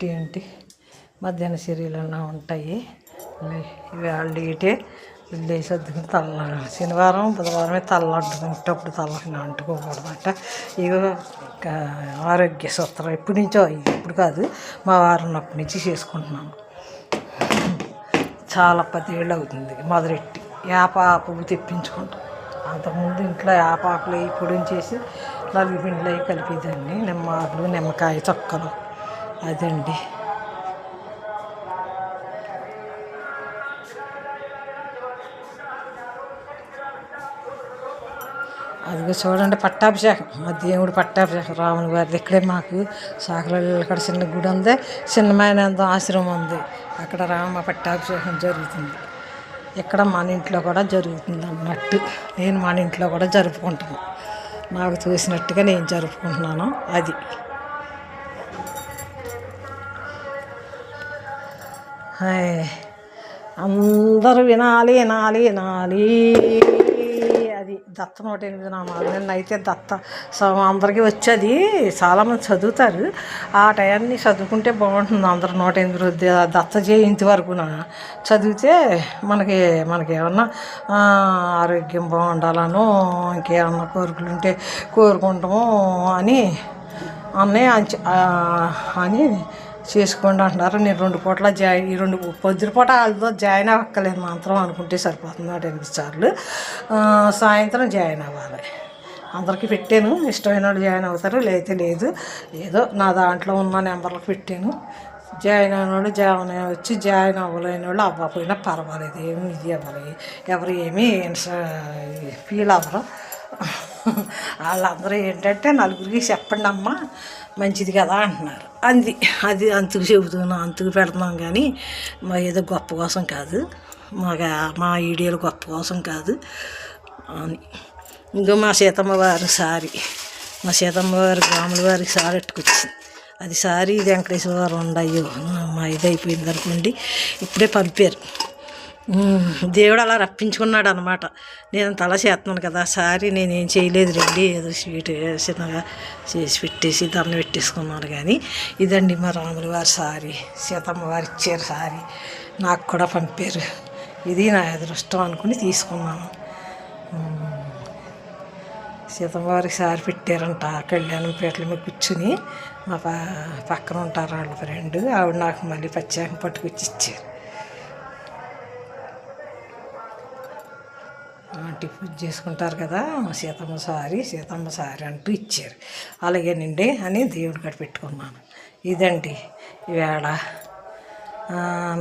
ఏంటి మధ్యాహ్న చర్యలన్నా ఉంటాయి. ఇవాళ ఇటే ఇల్లు సర్దుకుని శనివారం బుధవారమే తల్లంటుకుంటప్పుడు తల్లకి అంటుకోకూడదట. ఇక ఆరోగ్య సూత్రం ఎప్పటి నుంచో, ఇప్పుడు కాదు మా వారు ఉన్నప్పటి నుంచి చేసుకుంటున్నాను. చాలా 10 ఏళ్ళు అవుతుంది మొదలెట్టి. వేపాకు తెప్పించుకుంటాం. అంతకుముందు ఇంట్లో వేపాకులు అవి పొడిని చేసి నలుగు పిండిలు అవి కలిపేదాన్ని. నిమ్మకాయలు, నిమ్మకాయ చొక్కలు అదండి. అదిగో చూడండి పట్టాభిషేకం, మా దేవుడు పట్టాభిషేకం రాముని వారిది. ఇక్కడే మాకు సాకలలో ఇక్కడ చిన్న గుడి ఉంది, చిన్నమైనంత ఆశ్రమం ఉంది. అక్కడ రామ పట్టాభిషేకం జరుగుతుంది. ఇక్కడ మన ఇంట్లో కూడా జరుగుతుంది అన్నట్టు. నేను మన ఇంట్లో కూడా జరుపుకుంటాను. నాకు చూసినట్టుగా నేను జరుపుకుంటున్నాను. అది అందరూ వినాలి వినాలి వినాలి. అది దత్త 108 నామాలు. నిన్నైతే దత్త అందరికీ వచ్చేది. చాలామంది చదువుతారు. ఆ టయాన్ని చదువుకుంటే బాగుంటుంది. అందరూ 108 దత్త జయంతి వరకున చదివితే మనకి ఏమన్నా ఆరోగ్యం బాగుండాలనో ఇంకేమన్నా కోరికలు ఉంటే కోరుకుంటాము అని చేసుకోండి అంటున్నారు. నేను 2 పూటల ఈ 2 పొద్దుపూట వాళ్ళతో జాయిన్ అవ్వక్కలేదు. మాత్రం అనుకుంటే సరిపోతుంది. 108 సార్లు సాయంత్రం జాయిన్ అవ్వాలి. అందరికీ పెట్టాను. ఇష్టమైన వాళ్ళు జాయిన్ అవుతారు, లేకపోతే లేదు. ఏదో నా దాంట్లో ఉన్న నెంబర్లకు పెట్టాను. జాయిన్ అయిన వాళ్ళు వచ్చి, జాయిన్ అవ్వలేని వాళ్ళు అవ్వకపోయినా పర్వాలేదు. ఏమి ఇది అవ్వాలి, ఎవరు ఏమీ ఫీల్ అవ్వరు. వాళ్ళందరూ ఏంటంటే నలుగురికి చెప్పండి అమ్మా మంచిది కదా అంటున్నారు. అది అంతుకు చెబుతున్నాం, అంతుకు పెడుతున్నాం. కానీ ఏదో గొప్ప కోసం కాదు, మా వీడియోలు గొప్ప కోసం కాదు అని. ఇంకో మా సీతమ్మ వారి సారీ, మా సీతమ్మ వారి రాముల వారికి సారీ ఎట్టుకొచ్చింది. అది సారీ ఇది వెంకటేశ్వర ఉండయ్యో మా ఇది అయిపోయింది అనుకోండి. ఇప్పుడే పంపారు. దేవుడు అలా రప్పించుకున్నాడు అనమాట. నేను తల చేస్తున్నాను కదా, సారీ నేనేం చేయలేదు రండి, ఏదో స్వీట్ చిన్నగా చేసి పెట్టేసి దండ పెట్టేసుకున్నాను. కానీ ఇదండి మా రాముల వారి సారీ, సీతమ్మ వారు ఇచ్చారు సారీ, నాకు కూడా పంపారు. ఇది నా అదృష్టం అనుకుని తీసుకున్నాను. సీతమ్మ వారికి సారీ పెట్టారంట. కళ్యాణం పీటల మీద కూర్చుని మా పక్కన ఉంటారు వాళ్ళ ఫ్రెండ్, ఆవిడ నాకు మళ్ళీ ప్రత్యేకం పట్టుకొచ్చి ఇచ్చారు. పూజ చేసుకుంటారు కదా, సీతమ్మ సారీ అంటూ ఇచ్చారు. అలాగేనండి అని దేవుడి కాడ పెట్టుకున్నాను. ఇదండి ఈవేళ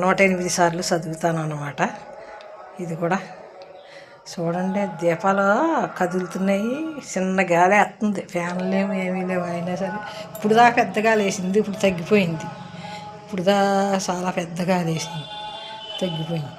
108 సార్లు చదువుతాను అన్నమాట. ఇది కూడా చూడండి, దీపాలు కదులుతున్నాయి. చిన్న గాలి వేస్తుంది, ఫ్యాన్లు లేవు ఏమీ లేవు. అయినా సరే ఇప్పుడు దాకా పెద్ద గాలి వేసింది, ఇప్పుడు తగ్గిపోయింది. చాలా పెద్ద గాలి వేసింది, తగ్గిపోయింది.